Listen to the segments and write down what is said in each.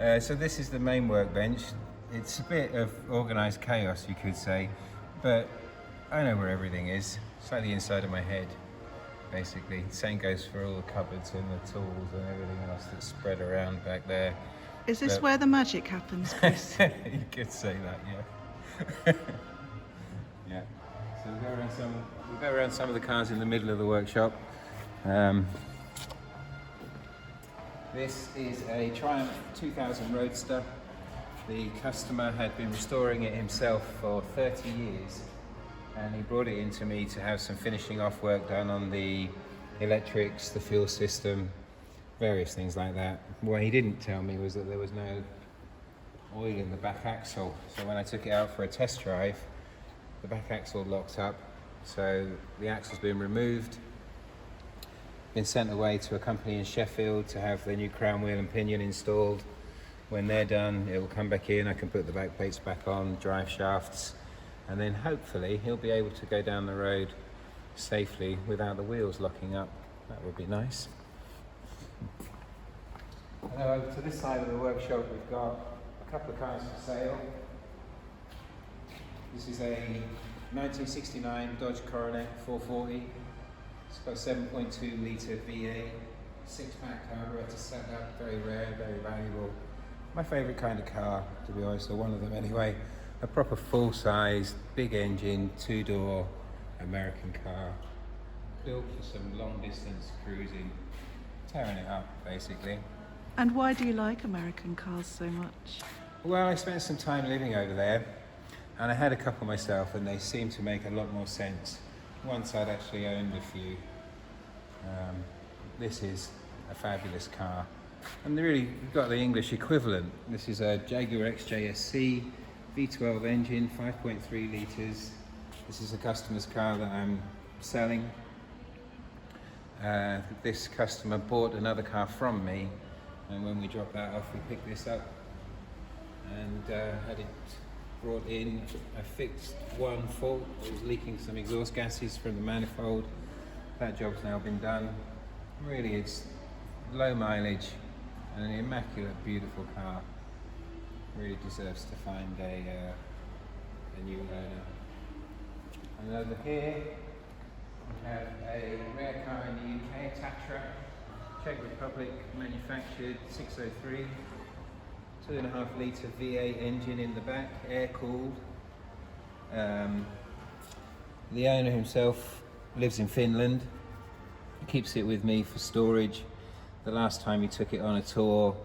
So this is the main workbench. It's a bit of organised chaos, you could say, but I know where everything is. It's like the inside of my head, basically. Same goes for all the cupboards and the tools and everything else that's spread around back there. Is this where the magic happens, Chris? You could say that, yeah. Yeah. So we'll go around some of the cars in the middle of the workshop. This is a Triumph 2000 Roadster. The customer had been restoring it himself for 30 years, and he brought it into me to have some finishing off work done on the electrics, the fuel system, various things like that. What he didn't tell me was that there was no oil in the back axle. So when I took it out for a test drive, the back axle locked up. So the axle's been removed, been sent away to a company in Sheffield to have the new crown wheel and pinion installed. When they're done, it will come back in, I can put the back plates back on, drive shafts, and then hopefully he'll be able to go down the road safely without the wheels locking up. That would be nice. And over to this side of the workshop, we've got a couple of cars for sale. This is a 1969 Dodge Coronet 440. It's got a 7.2 litre V8, 6-pack carburetor setup, very rare, very valuable. My favourite kind of car, to be honest, or one of them anyway. A proper full-size, big engine, 2-door American car. Built for some long-distance cruising, tearing it up, basically. And why do you like American cars so much? Well, I spent some time living over there, and I had a couple myself, and they seemed to make a lot more sense once I'd actually owned a few. This is a fabulous car, and really, you've got the English equivalent. This is a Jaguar XJS V12 engine, 5.3 litres. This is a customer's car that I'm selling. This customer bought another car from me, and when we dropped that off, we picked this up and had it brought in. I fixed one fault. It was leaking some exhaust gases from the manifold. That job's now been done. Really, it's low mileage and an immaculate, beautiful car. Really deserves to find a new owner. And over here, we have a rare car in the UK, Tatra, Czech Republic, manufactured, 603. 2.5 litre V8 engine in the back, air-cooled. The owner himself lives in Finland. He keeps it with me for storage. The last time he took it on a tour,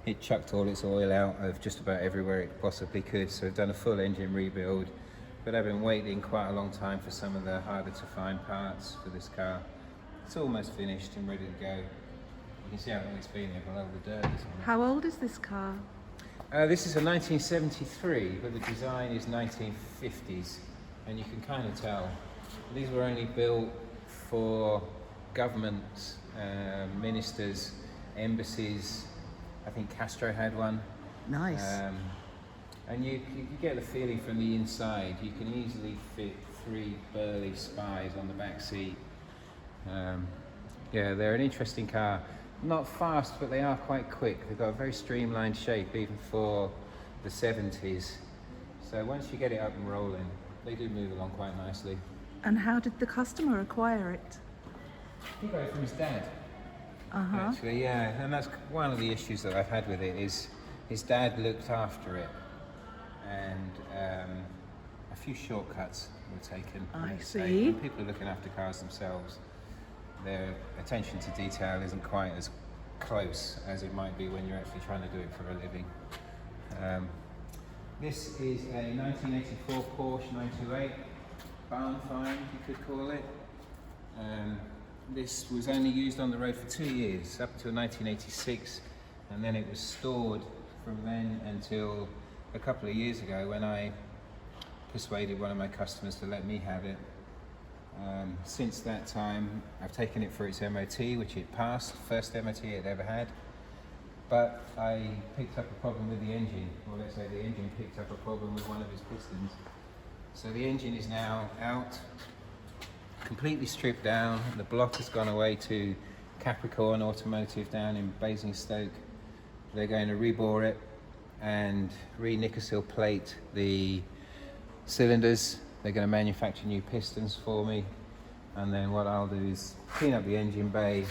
it chucked all its oil out of just about everywhere it possibly could, so I've done a full engine rebuild. But I've been waiting quite a long time for some of the harder to find parts for this car. It's almost finished and ready to go. You can see how long it's been here below the dirt. How old is this car? This is a 1973, but the design is 1950s, and you can kind of tell. These were only built for governments, ministers, embassies. I think Castro had one. Nice. And you get the feeling from the inside, you can easily fit 3 burly spies on the back seat. Yeah, they're an interesting car. Not fast, but they are quite quick. They've got a very streamlined shape, even for the 70s. So once you get it up and rolling, they do move along quite nicely. And how did the customer acquire it? He got it from his dad. Actually, yeah, and that's one of the issues that I've had with it, is his dad looked after it, and a few shortcuts were taken. I see. When people are looking after cars themselves, their attention to detail isn't quite as close as it might be when you're actually trying to do it for a living. This is a 1984 Porsche 928, barn find you could call it. This was only used on the road for 2 years, up until 1986, and then it was stored from then until a couple of years ago when I persuaded one of my customers to let me have it. Since that time, I've taken it for its MOT, which it passed, first MOT it ever had. But I picked up a problem with the engine, or let's say the engine picked up a problem with one of its pistons. So the engine is now out, completely stripped down. The block has gone away to Capricorn Automotive down in Basingstoke. They're going to rebore it, and re-Nickel plate the cylinders. They're going to manufacture new pistons for me, and then what I'll do is clean up the engine bay,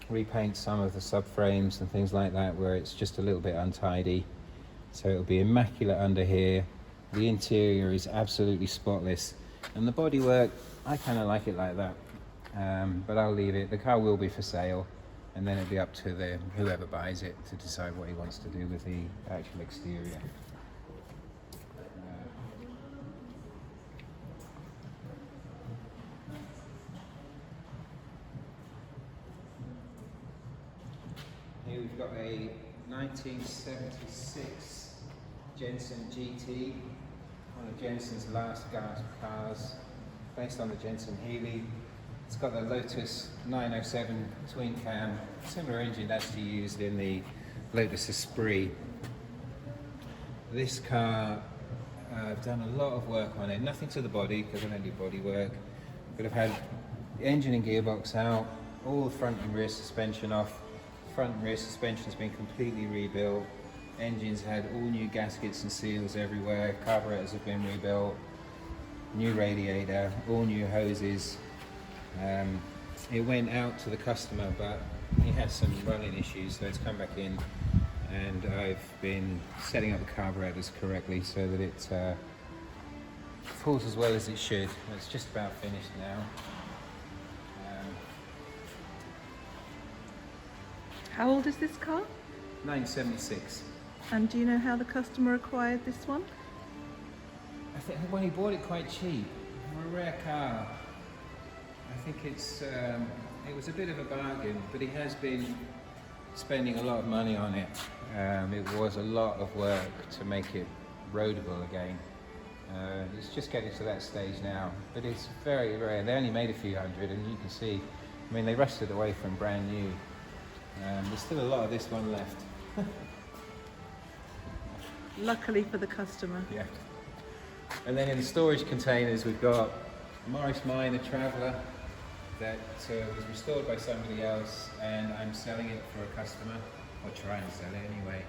repaint some of the subframes and things like that where it's just a little bit untidy, so it'll be immaculate under here. The interior is absolutely spotless, and the bodywork, I kind of like it like that, but I'll leave it. The car will be for sale, and then it'll be up to whoever buys it to decide what he wants to do with the actual exterior. Here we've got a 1976 Jensen GT, one of Jensen's last gasp cars, based on the Jensen Healey. It's got the Lotus 907 twin cam, similar engine actually used in the Lotus Esprit. This car, I've done a lot of work on it, nothing to the body because I don't do body work, but I've had the engine and gearbox out, all the front and rear suspension off. Front and rear suspension's been completely rebuilt. Engine's had all new gaskets and seals everywhere. Carburetors have been rebuilt. New radiator, all new hoses. It went out to the customer, but he had some running issues, so it's come back in, and I've been setting up the carburetors correctly so that it pulls as well as it should. It's just about finished now. How old is this car? 976. And do you know how the customer acquired this one? I think when he bought it quite cheap, a rare car. I think it was a bit of a bargain, but he has been spending a lot of money on it. It was a lot of work to make it roadable again. It's just getting to that stage now, but it's very rare. They only made a few hundred, and you can see, I mean, they rushed it away from brand new. There's still a lot of this one left. Luckily for the customer. Yeah. And then in the storage containers we've got Morris Minor Traveller that was restored by somebody else, and I'm selling it for a customer, or trying to sell it anyway.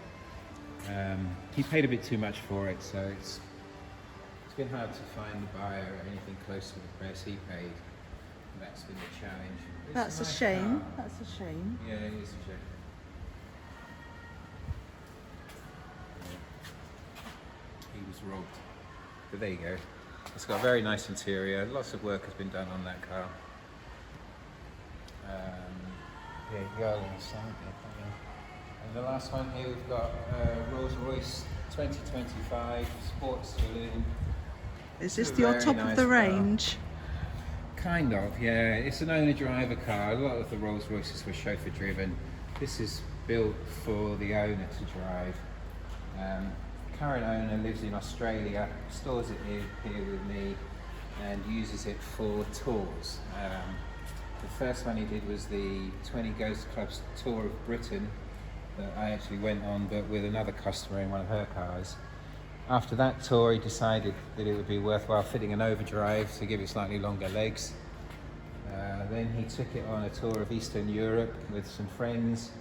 He paid a bit too much for it, so it's been hard to find a buyer or anything close to the price he paid. That's been the challenge. That's a shame. That's a shame. Yeah, it is a shame. He was robbed. But there you go. It's got a very nice interior. Lots of work has been done on that car. Yeah, you go on the side there. And the last one here, we've got Royce 2025 Sports Saloon. Is this your top of the range? Kind of, yeah. It's an owner-driver car. A lot of the Rolls Royces were chauffeur-driven. This is built for the owner to drive. Current owner lives in Australia, stores it here with me, and uses it for tours. The first one he did was the 20 Ghost Clubs tour of Britain that I actually went on, but with another customer in one of her cars. After that tour, he decided that it would be worthwhile fitting an overdrive to give it slightly longer legs. Then he took it on a tour of Eastern Europe with some friends,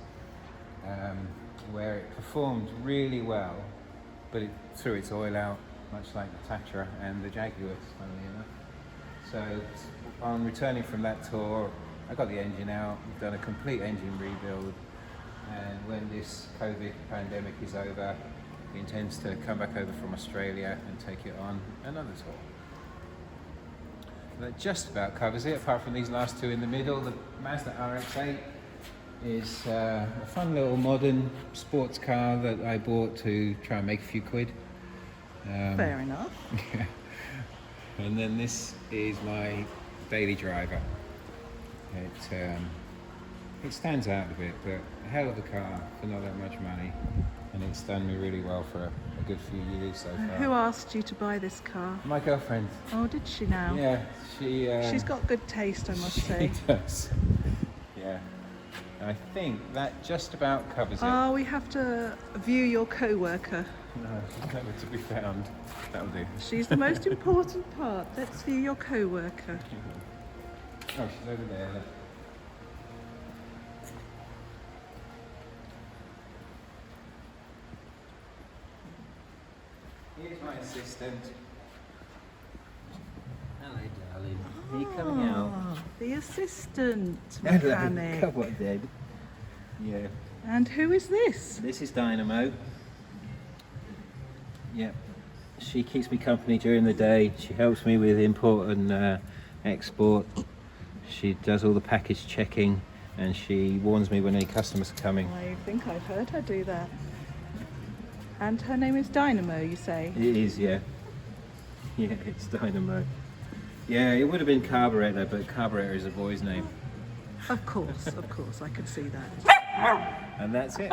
where it performed really well, but it threw its oil out, much like the Tatra and the Jaguar, funnily enough. So on returning from that tour, I got the engine out, we've done a complete engine rebuild, and when this COVID pandemic is over, he intends to come back over from Australia and take it on another tour. That just about covers it, apart from these last two in the middle. The Mazda RX-8 is a fun little modern sports car that I bought to try and make a few quid. Fair enough. Yeah. And then this is my daily driver. It stands out a bit, but a hell of a car for not that much money. And it's done me really well for a good few years so far. Who asked you to buy this car? My girlfriend. Oh, did she now? Yeah, she's got good taste, I must say. She does. Yeah. And I think that just about covers it. Oh, we have to view your co-worker. No, she's nowhere to be found. That'll do. She's the most important part. Let's view your co-worker. Oh, she's over there. Look. Here's my assistant. Hello, darling. Are you coming out? The assistant Hello. mechanic. Come on, Dad. Yeah. And who is this? This is Dynamo. Yep. She keeps me company during the day. She helps me with import and export. She does all the package checking, and she warns me when any customers are coming. I think I've heard her do that. And her name is Dynamo, you say? It is, yeah. Yeah, it's Dynamo. Yeah, it would have been Carburetor, but Carburetor is a boy's name. Of course, I could see that. And that's it.